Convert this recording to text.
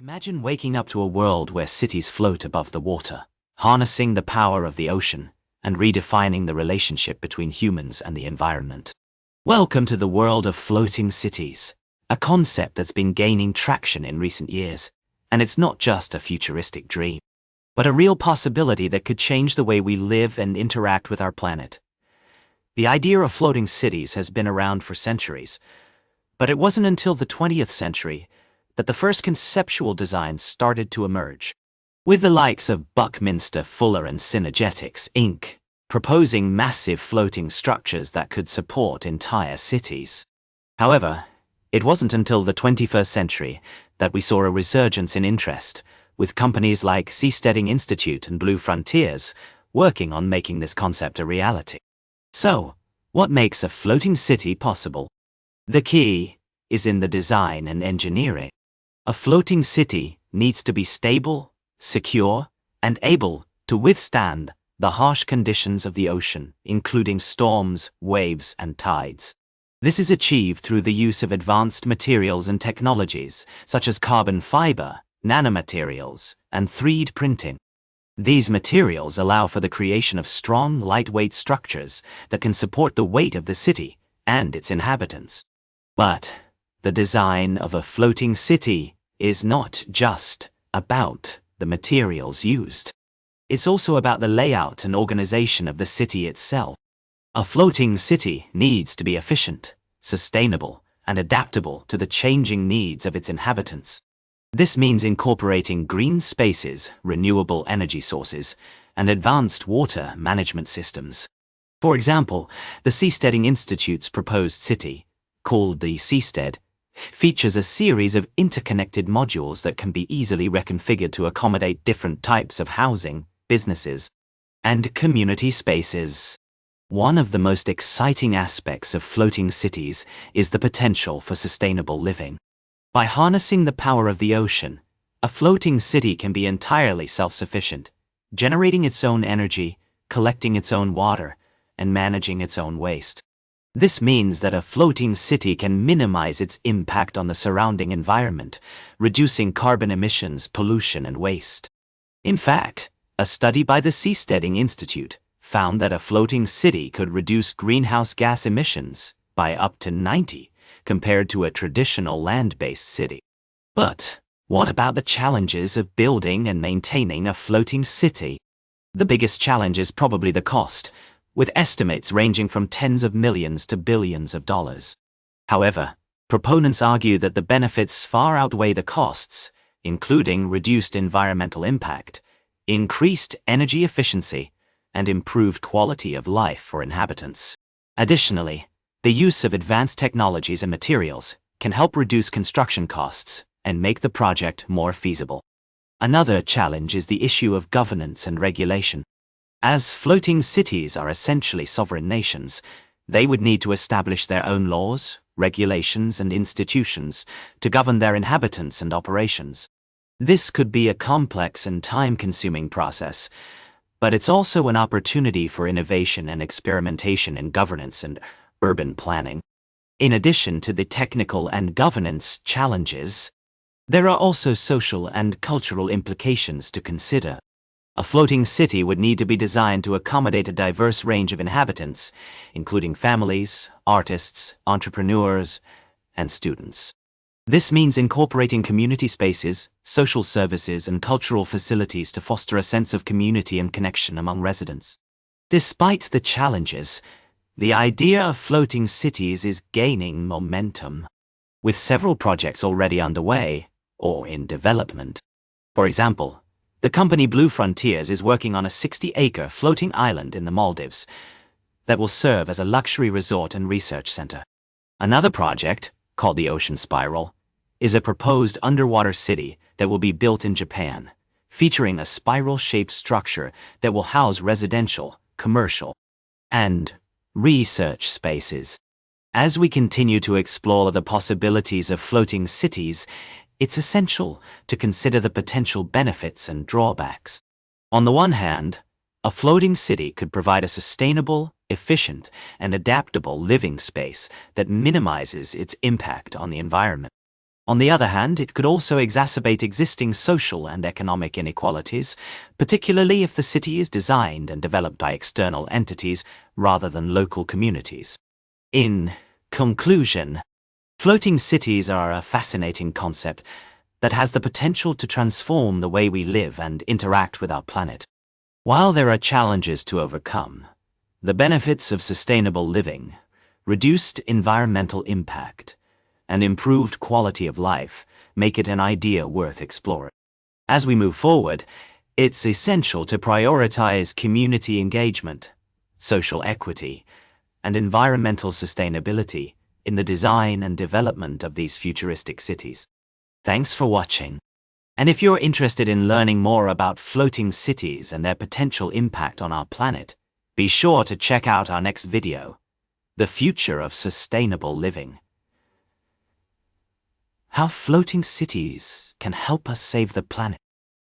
Imagine waking up to a world where cities float above the water, harnessing the power of the ocean and redefining the relationship between humans and the environment. Welcome to the world of floating cities, a concept that's been gaining traction in recent years, and it's not just a futuristic dream, but a real possibility that could change the way we live and interact with our planet. The idea of floating cities has been around for centuries, but it wasn't until the 20th century that the first conceptual designs started to emerge, with the likes of Buckminster Fuller and Synergetics, Inc., proposing massive floating structures that could support entire cities. However, it wasn't until the 21st century that we saw a resurgence in interest, with companies like Seasteading Institute and Blue Frontiers working on making this concept a reality. So, what makes a floating city possible? The key is in the design and engineering. A floating city needs to be stable, secure, and able to withstand the harsh conditions of the ocean, including storms, waves, and tides. This is achieved through the use of advanced materials and technologies, such as carbon fiber, nanomaterials, and 3D printing. These materials allow for the creation of strong, lightweight structures that can support the weight of the city and its inhabitants. But the design of a floating city is not just about the materials used. It's also about the layout and organization of the city itself. A floating city needs to be efficient, sustainable, and adaptable to the changing needs of its inhabitants. This means incorporating green spaces, renewable energy sources, and advanced water management systems. For example, the Seasteading Institute's proposed city, called the Seastead, features a series of interconnected modules that can be easily reconfigured to accommodate different types of housing, businesses, and community spaces. One of the most exciting aspects of floating cities is the potential for sustainable living. By harnessing the power of the ocean, a floating city can be entirely self-sufficient, generating its own energy, collecting its own water, and managing its own waste. This means that a floating city can minimize its impact on the surrounding environment, reducing carbon emissions, pollution, and waste. In fact, a study by the Seasteading Institute found that a floating city could reduce greenhouse gas emissions by up to 90% compared to a traditional land-based city. But what about the challenges of building and maintaining a floating city? The biggest challenge is probably the cost, with estimates ranging from tens of millions to billions of dollars. However, proponents argue that the benefits far outweigh the costs, including reduced environmental impact, increased energy efficiency, and improved quality of life for inhabitants. Additionally, the use of advanced technologies and materials can help reduce construction costs and make the project more feasible. Another challenge is the issue of governance and regulation. As floating cities are essentially sovereign nations, they would need to establish their own laws, regulations, and institutions to govern their inhabitants and operations. This could be a complex and time-consuming process, but it's also an opportunity for innovation and experimentation in governance and urban planning. In addition to the technical and governance challenges, there are also social and cultural implications to consider. A floating city would need to be designed to accommodate a diverse range of inhabitants, including families, artists, entrepreneurs, and students. This means incorporating community spaces, social services, and cultural facilities to foster a sense of community and connection among residents. Despite the challenges, the idea of floating cities is gaining momentum, with several projects already underway or in development. For example, the company Blue Frontiers is working on a 60-acre floating island in the Maldives that will serve as a luxury resort and research center. Another project, called the Ocean Spiral, is a proposed underwater city that will be built in Japan, featuring a spiral-shaped structure that will house residential, commercial, and research spaces. As we continue to explore the possibilities of floating cities, it's essential to consider the potential benefits and drawbacks. On the one hand, a floating city could provide a sustainable, efficient, and adaptable living space that minimizes its impact on the environment. On the other hand, it could also exacerbate existing social and economic inequalities, particularly if the city is designed and developed by external entities rather than local communities. In conclusion, floating cities are a fascinating concept that has the potential to transform the way we live and interact with our planet. While there are challenges to overcome, the benefits of sustainable living, reduced environmental impact, and improved quality of life make it an idea worth exploring. As we move forward, it's essential to prioritize community engagement, social equity, and environmental sustainability in the design and development of these futuristic cities. Thanks for watching. And if you're interested in learning more about floating cities and their potential impact on our planet, be sure to check out our next video, The Future of Sustainable Living. How floating cities can help us save the planet.